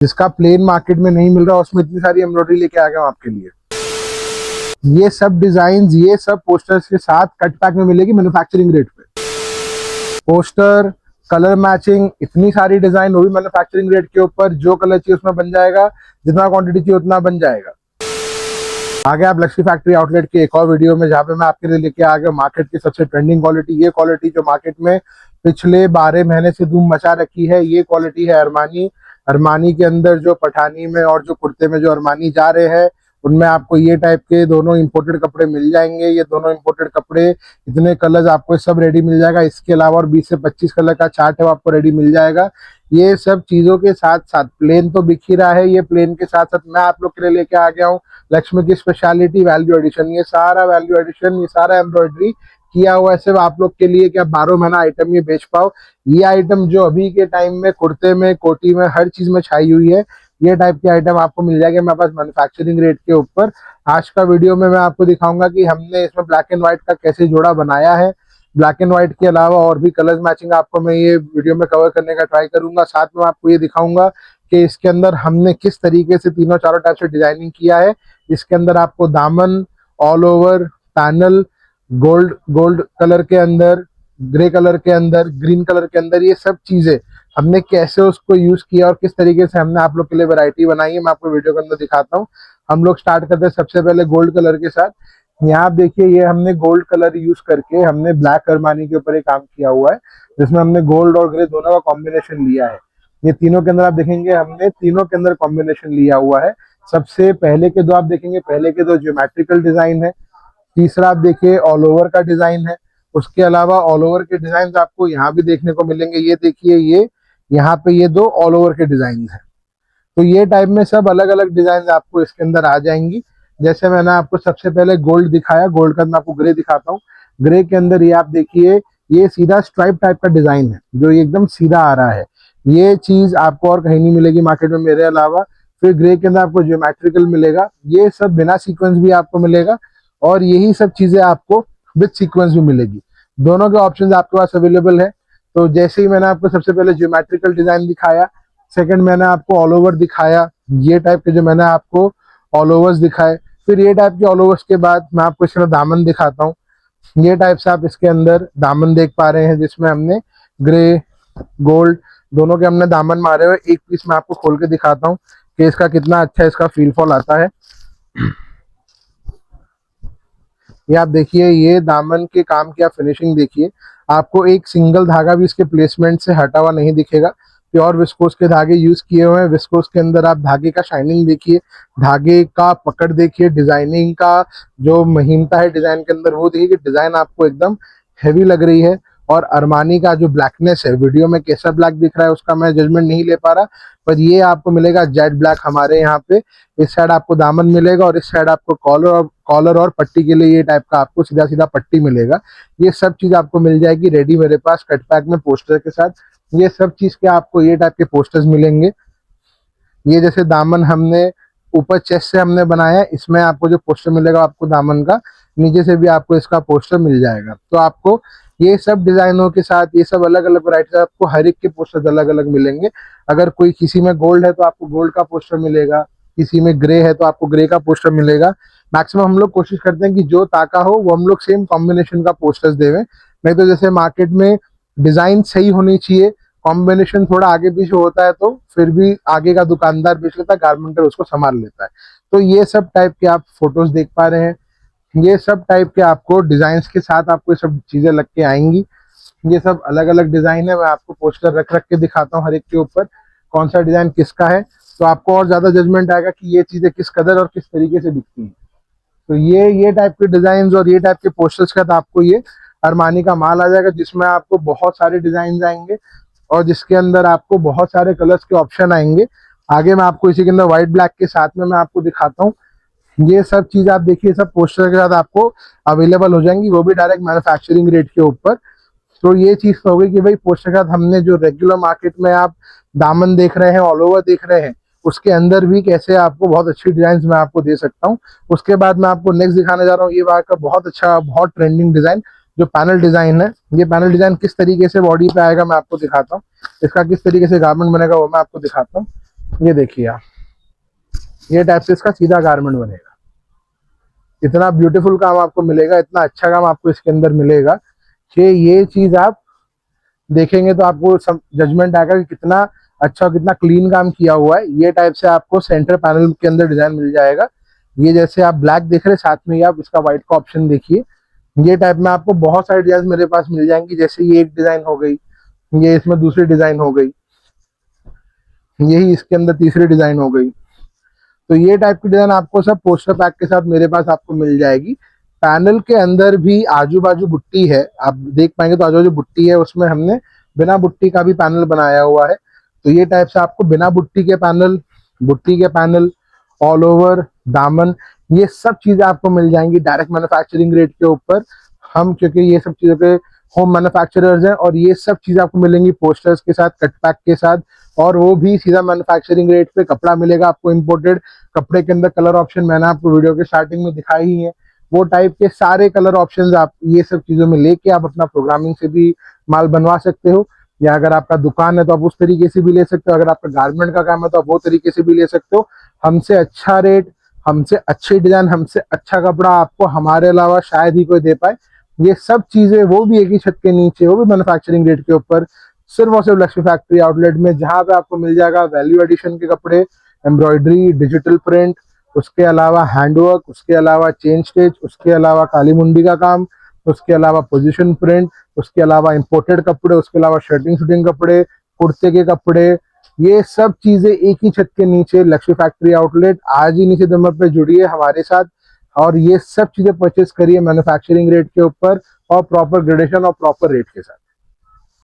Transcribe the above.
जिसका plane market में नहीं मिल रहा, उसमें इतनी सारी एम्ब्रॉयडरी लेके आ गया हूं आपके लिए। ये सब डिजाइन, ये सब पोस्टर्स के साथ कट पैक में मिलेगी मैन्युफैक्चरिंग रेट पे। पोस्टर, कलर मैचिंग, इतनी सारी डिजाइन, वो भी मैन्युफैक्चरिंग रेट के ऊपर। जो कलर चाहिए उसमें बन जाएगा, जितना क्वांटिटी चाहिए उतना बन जाएगा। आगे आप लक्ष्मी फैक्ट्री आउटलेट के एक और वीडियो में, जहाँ पे मैं आपके लिए लेके आ गया मार्केट की सबसे ट्रेंडिंग क्वालिटी। ये क्वालिटी जो मार्केट में पिछले 12 महीने से धूम मचा रखी है, ये क्वालिटी है अरमानी। अरमानी के अंदर जो पठानी में और जो कुर्ते में जो अरमानी जा रहे हैं, उनमें आपको ये टाइप के दोनों इंपोर्टेड कपड़े मिल जाएंगे। ये दोनों इंपोर्टेड कपड़े, इतने कलर्स आपको सब रेडी मिल जाएगा। इसके अलावा और 20 से 25 कलर का चार्ट है, वो आपको रेडी मिल जाएगा। ये सब चीजों के साथ साथ प्लेन तो बिक ही रहा है, ये प्लेन के साथ साथ मैं आप लोग के लिए लेके आ गया हूँ लक्ष्मी की स्पेशलिटी वैल्यू एडिशन। ये सारा वैल्यू एडिशन, ये सारा एम्ब्रॉयडरी किया हुआ है सिर्फ आप लोग के लिए कि आप 12 महीना आइटम ये बेच पाओ। ये आइटम जो अभी के टाइम में कुर्ते में, कोटी में, हर चीज में छाई हुई है, ये टाइप की आइटम आपको मिल जाएगी मेरे पास मैन्युफैक्चरिंग रेट के ऊपर। आज का वीडियो में मैं आपको दिखाऊंगा कि हमने इसमें ब्लैक एंड व्हाइट का कैसे जोड़ा बनाया है। ब्लैक एंड व्हाइट के अलावा और भी कलर्स मैचिंग आपको मैं ये वीडियो में कवर करने का ट्राई करूंगा। साथ में आपको ये दिखाऊंगा कि इसके अंदर हमने किस तरीके से तीनों चारों टाइप से डिजाइनिंग किया है। इसके अंदर आपको दामन, all over, panel, gold gold colour के अंदर, ग्रे कलर के अंदर, ग्रीन कलर के अंदर, ये सब चीजें हमने कैसे उसको यूज किया और किस तरीके से हमने आप लोग के लिए वैरायटी बनाई है, मैं आपको वीडियो के अंदर दिखाता हूँ। हम लोग स्टार्ट करते हैं सबसे पहले गोल्ड कलर के साथ। यहाँ आप देखिए, ये हमने गोल्ड कलर यूज करके हमने ब्लैक अरमानी के ऊपर एक काम किया हुआ है, जिसमें हमने गोल्ड और ग्रे दोनों का कॉम्बिनेशन लिया है। ये तीनों के अंदर आप देखेंगे हमने तीनों के अंदर कॉम्बिनेशन लिया हुआ है। सबसे पहले के दो आप देखेंगे, पहले के दो ज्योमेट्रिकल डिजाइन है। तीसरा आप देखिए ऑल ओवर का डिजाइन है। उसके अलावा ऑल ओवर के डिजाइन आपको यहाँ भी देखने को मिलेंगे। ये देखिए, ये यहाँ पे ये दो ऑल ओवर के डिजाइन है। तो ये टाइप में सब अलग अलग डिजाइन आपको इसके अंदर आ जाएंगी। जैसे मैंने आपको सबसे पहले गोल्ड दिखाया, गोल्ड का मैं आपको ग्रे दिखाता हूँ। ग्रे के अंदर ये आप देखिए, ये सीधा स्ट्राइप टाइप का डिजाइन है, जो एकदम सीधा आ रहा है। ये चीज आपको और कहीं नहीं मिलेगी मार्केट में मेरे अलावा। फिर ग्रे के अंदर आपको ज्योमेट्रिकल मिलेगा, ये सब बिना सीक्वेंस भी आपको मिलेगा, और यही सब चीजें आपको विद सीक्वेंस भी मिलेगी। दोनों के ऑप्शन आपके पास अवेलेबल है। तो जैसे ही मैंने आपको सबसे पहले ज्योमेट्रिकल डिजाइन दिखाया, सेकंड मैंने आपको ऑल ओवर दिखाया, ये टाइप के जो मैंने आपको ऑल ओवर्स दिखाए। फिर ये टाइप के ऑल ओवर्स के बाद मैं आपको इसमें दामन दिखाता हूँ। ये टाइप से आप इसके अंदर दामन देख पा रहे हैं, जिसमें हमने ग्रे, गोल्ड दोनों के हमने दामन मारे हुए। एक पीस मैं आपको खोल के दिखाता हूँ कि इसका कितना अच्छा इसका फील फॉल आता है। ये आप देखिए, ये दामन के काम की आप फिनिशिंग देखिए। आपको एक सिंगल धागा भी इसके प्लेसमेंट से हटा हुआ नहीं दिखेगा। प्योर विस्कोस के धागे यूज किए हुए हैं। विस्कोस के अंदर आप धागे का शाइनिंग देखिए, धागे का पकड़ देखिए, डिजाइनिंग का जो महीनता है डिजाइन के अंदर वो देखिए कि डिजाइन आपको एकदम हैवी लग रही है। और अरमानी का जो ब्लैकनेस है, वीडियो में कैसा ब्लैक दिख रहा है उसका मैं जजमेंट नहीं ले पा रहा, पर ये आपको मिलेगा जेट ब्लैक हमारे यहाँ पे। इस साइड आपको दामन मिलेगा और इस साइड आपको कॉलर और पट्टी के लिए ये टाइप का आपको सीधा सीधा पट्टी मिलेगा। ये सब चीज आपको मिल जाएगी रेडी मेरे पास कट पैक में पोस्टर के साथ। ये सब चीज के आपको ये टाइप के पोस्टर्स मिलेंगे। ये जैसे दामन हमने ऊपर चेस्ट से हमने बनाया है, इसमें आपको जो पोस्टर मिलेगा आपको दामन का, नीचे से भी आपको इसका पोस्टर मिल जाएगा। तो आपको ये सब डिजाइनों के साथ, ये सब अलग अलग वैरायटी, आपको हर एक के पोस्टर अलग अलग मिलेंगे। अगर कोई किसी में गोल्ड है तो आपको गोल्ड का पोस्टर मिलेगा, किसी में ग्रे है तो आपको ग्रे का पोस्टर मिलेगा। मैक्सिमम हम लोग कोशिश करते हैं कि जो ताका हो वो हम लोग सेम कॉम्बिनेशन का पोस्टर्स देवें। नहीं तो जैसे मार्केट में डिजाइन सही होनी चाहिए, कॉम्बिनेशन थोड़ा आगे पीछे होता है तो फिर भी आगे का दुकानदार बेच लेता है, गारमेंटर उसको संभाल लेता है। तो ये सब टाइप के आप फोटोज देख पा रहे हैं। ये सब टाइप के आपको डिजाइन के साथ आपको ये सब चीजें लग के आएंगी। ये सब अलग अलग डिजाइन है, मैं आपको पोस्टर रख रख के दिखाता हूँ हर एक के ऊपर कौन सा डिजाइन किसका है, तो आपको और ज्यादा जजमेंट आएगा कि ये चीजें किस कदर और किस तरीके से बिकती हैं। तो ये टाइप के डिजाइन और ये टाइप के पोस्टर्स का आपको ये अरमानी का माल आ जाएगा, जिसमें आपको बहुत सारे डिजाइन आएंगे और जिसके अंदर आपको बहुत सारे कलर्स के ऑप्शन आएंगे। आगे मैं आपको इसी के अंदर व्हाइट ब्लैक के साथ में मैं आपको दिखाता हूँ। ये सब चीज आप देखिए, सब पोस्टर के साथ आपको अवेलेबल हो जाएंगी, वो भी डायरेक्ट मैन्युफैक्चरिंग रेट के ऊपर। तो ये चीज तो होगी कि भाई पोस्टर के साथ हमने जो रेगुलर मार्केट में आप दामन देख रहे हैं, ऑल ओवर देख रहे हैं, उसके अंदर भी कैसे आपको बहुत अच्छी डिजाइन मैं आपको दे सकता हूँ। उसके बाद मैं आपको नेक्स्ट दिखाने जा रहा हूँ, ये वहाँ का बहुत अच्छा, बहुत ट्रेंडिंग डिजाइन जो पैनल डिजाइन है। ये पैनल डिजाइन किस तरीके से बॉडी पे आएगा मैं आपको दिखाता हूँ, इसका किस तरीके से गारमेंट बनेगा वो मैं आपको दिखाता हूँ। ये देखिए आप, ये टाइप से इसका सीधा गारमेंट बनेगा। इतना ब्यूटीफुल काम आपको मिलेगा, इतना अच्छा काम आपको इसके अंदर मिलेगा कि ये चीज आप देखेंगे तो आपको जजमेंट आएगा कि कितना अच्छा और कितना क्लीन काम किया हुआ है। ये टाइप से आपको सेंटर पैनल के अंदर डिजाइन मिल जाएगा। ये जैसे आप ब्लैक देख रहे हैं, साथ में ही आप इसका व्हाइट का ऑप्शन देखिए। ये टाइप में आपको बहुत सारे डिजाइन मेरे पास मिल जाएंगी। जैसे ये एक डिजाइन हो गई, ये इसमें दूसरी डिजाइन हो गई, यही इसके अंदर तीसरी डिजाइन हो गई। तो ये टाइप की डिजाइन आपको सब पोस्टर पैक के साथ मेरे पास आपको मिल जाएगी। पैनल के अंदर भी आजू बाजू बुट्टी है, आप देख पाएंगे तो आजू बाजू बुट्टी है, उसमें हमने बिना बुट्टी का भी पैनल बनाया हुआ है। तो ये टाइप से आपको बिना बुट्टी के पैनल, बुट्टी के पैनल, ऑल ओवर दामन, ये सब चीजें आपको मिल जाएंगी डायरेक्ट मैन्युफैक्चरिंग रेट के ऊपर। हम क्योंकि ये सब चीजों के होम मैन्युफैक्चरर्स हैं, और ये सब चीजें आपको मिलेंगी पोस्टर्स के साथ, कट पैक के साथ, और वो भी सीधा मैन्युफैक्चरिंग रेट पे। कपड़ा मिलेगा आपको इंपोर्टेड, कपड़े के अंदर कलर ऑप्शन मैंने आपको वीडियो के स्टार्टिंग में दिखाई ही है। वो टाइप के सारे कलर ऑप्शंस आप ये सब चीजों में लेके आप अपना प्रोग्रामिंग से भी माल बनवा सकते हो, या अगर आपका दुकान है तो आप उस तरीके से भी ले सकते हो, अगर आपका गारमेंट का काम है तो आप वो तरीके से भी ले सकते हो। हमसे अच्छा रेट, हमसे अच्छी डिजाइन, हमसे अच्छा कपड़ा आपको हमारे अलावा शायद ही कोई दे पाए। ये सब चीजें वो भी एक ही छत के नीचे, वो भी मैन्युफैक्चरिंग रेट के ऊपर, सिर्फ और सिर्फ लक्ष्मी फैक्ट्री आउटलेट में, जहां पे आपको मिल जाएगा वैल्यू एडिशन के कपड़े, एम्ब्रॉयडरी, डिजिटल प्रिंट, उसके अलावा हैंडवर्क, उसके अलावा चेन स्टिच, उसके अलावा काली मुंडी का काम, उसके अलावा पोजीशन प्रिंट, उसके अलावा इंपोर्टेड कपड़े, उसके अलावा शर्टिंग शूटिंग कपड़े, कुर्ते के कपड़े। ये सब चीजें एक ही छत के नीचे, लक्ष्मी फैक्ट्री आउटलेट। आज ही नीचे नंबर पे जुड़िए हमारे साथ, और ये सब चीजें परचेस करिए मैन्युफैक्चरिंग रेट के ऊपर, और प्रॉपर ग्रेडेशन और प्रॉपर रेट के साथ।